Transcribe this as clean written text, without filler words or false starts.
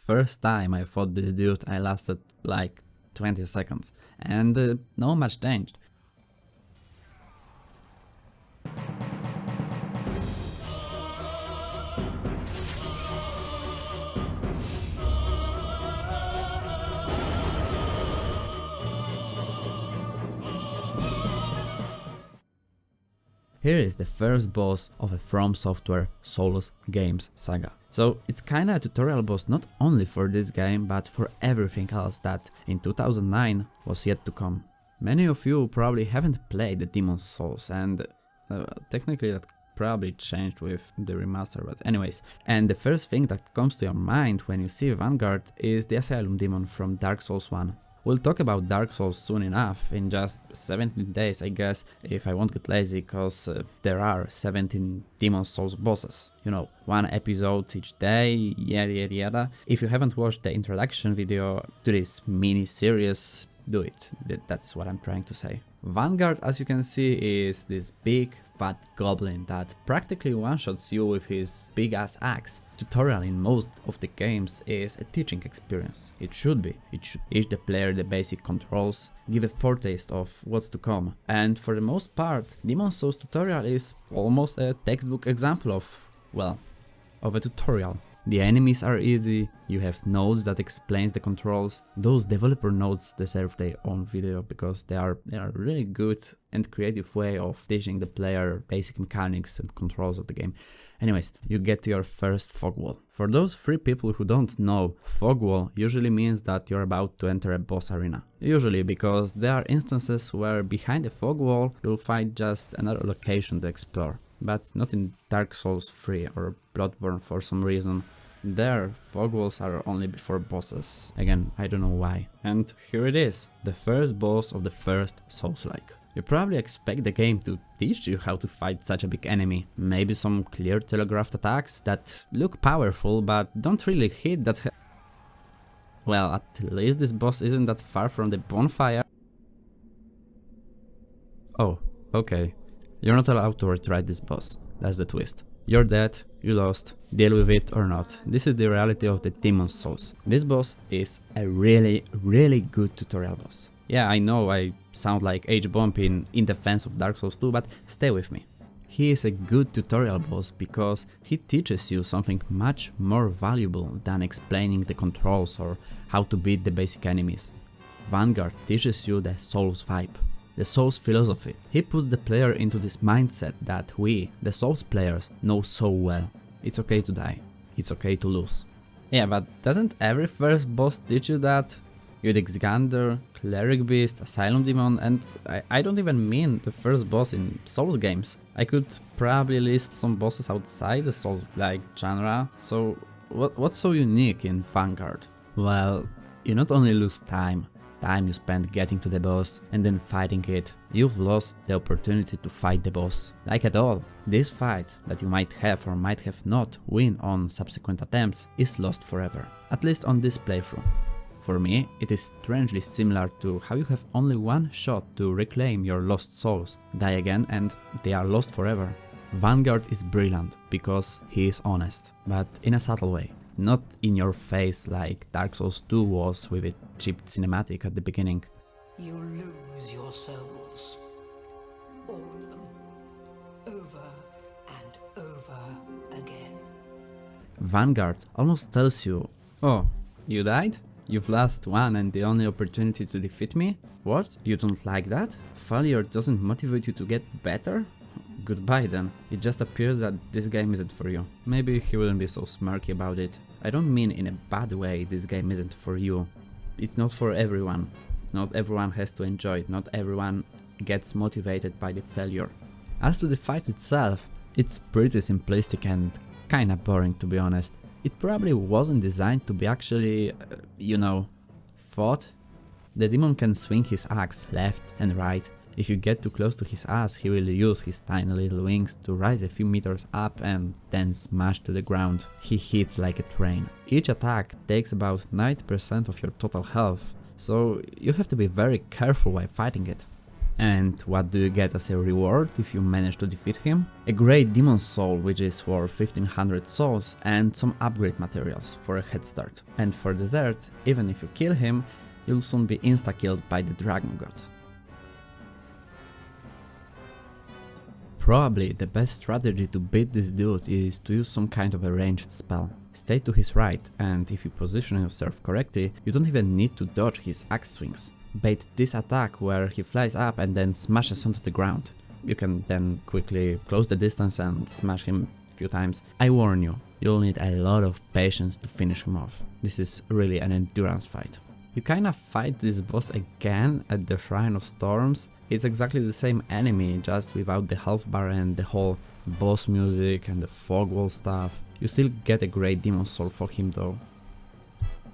First time I fought this dude I lasted like 20 seconds and not much changed. Here is the first boss of a From Software Souls games saga. So it's kinda a tutorial boss not only for this game but for everything else that in 2009 was yet to come. Many of you probably haven't played the Demon's Souls and technically that probably changed with the remaster, but anyways. And the first thing that comes to your mind when you see Vanguard is the Asylum Demon from Dark Souls 1. We'll talk about Dark Souls soon enough, in just 17 days I guess, if I won't get lazy, cause there are 17 Demon's Souls bosses. You know, one episode each day, yada yada yada. If you haven't watched the introduction video to this mini-series, do it, that's what I'm trying to say. Vanguard, as you can see, is this big fat goblin that practically one-shots you with his big ass axe. Tutorial in most of the games is a teaching experience. It should be. It should teach the player the basic controls, give a foretaste of what's to come. And for the most part, Demon's Souls tutorial is almost a textbook example of, well, of a tutorial. The enemies are easy, you have notes that explains the controls. Those developer notes deserve their own video because they are really good and creative way of teaching the player basic mechanics and controls of the game. Anyways, you get to your first fog wall. For those 3 people who don't know, fog wall usually means that you're about to enter a boss arena. Usually because there are instances where behind the fog wall you'll find just another location to explore. But not in Dark Souls 3 or Bloodborne for some reason. There, fog walls are only before bosses. Again, I don't know why. And here it is, the first boss of the first Souls-like. You probably expect the game to teach you how to fight such a big enemy. Maybe some clear telegraphed attacks that look powerful but don't really hit that. Well, at least this boss isn't that far from the bonfire. Oh, okay. You're not allowed to retry this boss, that's the twist. You're dead, you lost, deal with it or not. This is the reality of the Demon's Souls. This boss is a really good tutorial boss. Yeah, I know I sound like H-Bomb in defense of Dark Souls 2, but stay with me. He is a good tutorial boss because he teaches you something much more valuable than explaining the controls or how to beat the basic enemies. Vanguard teaches you the Souls vibe. The Souls philosophy. He puts the player into this mindset that we, the Souls players, know so well. It's okay to die. It's okay to lose. Yeah, but doesn't every first boss teach you that? Eudex Gander, Cleric Beast, Asylum Demon, and I don't even mean the first boss in Souls games. I could probably list some bosses outside the Souls-like genre, so what's so unique in Vanguard? Well, you not only lose time you spend getting to the boss and then fighting it, you've lost the opportunity to fight the boss. Like at all, this fight that you might have or might have not win on subsequent attempts is lost forever, at least on this playthrough. For me, it is strangely similar to how you have only one shot to reclaim your lost souls, die again and they are lost forever. Vanguard is brilliant because he is honest, but in a subtle way. Not in your face like Dark Souls 2 was with its cheap cinematic at the beginning. You lose your souls. All of them. Over and over again. Vanguard almost tells you, oh, you died? You've lost one and the only opportunity to defeat me? What? You don't like that? Failure doesn't motivate you to get better? Goodbye then. It just appears that this game isn't for you. Maybe he wouldn't be so smirky about it. I don't mean in a bad way this game isn't for you. It's not for everyone. Not everyone has to enjoy it. Not everyone gets motivated by the failure. As to the fight itself, it's pretty simplistic and kinda boring, to be honest. It probably wasn't designed to be actually, fought. The demon can swing his axe left and right. If you get too close to his ass, he will use his tiny little wings to rise a few meters up and then smash to the ground. He hits like a train. Each attack takes about 90% of your total health, so you have to be very careful while fighting it. And what do you get as a reward if you manage to defeat him? A great demon soul, which is worth 1500 souls, and some upgrade materials for a head start. And for dessert, even if you kill him, you'll soon be insta-killed by the dragon god. Probably the best strategy to beat this dude is to use some kind of a ranged spell. Stay to his right, and if you position yourself correctly, you don't even need to dodge his axe swings. Bait this attack where he flies up and then smashes onto the ground. You can then quickly close the distance and smash him a few times. I warn you, you'll need a lot of patience to finish him off. This is really an endurance fight. You kinda fight this boss again at the Shrine of Storms. It's exactly the same enemy, just without the health bar and the whole boss music and the fog wall stuff. You still get a great demon soul for him though.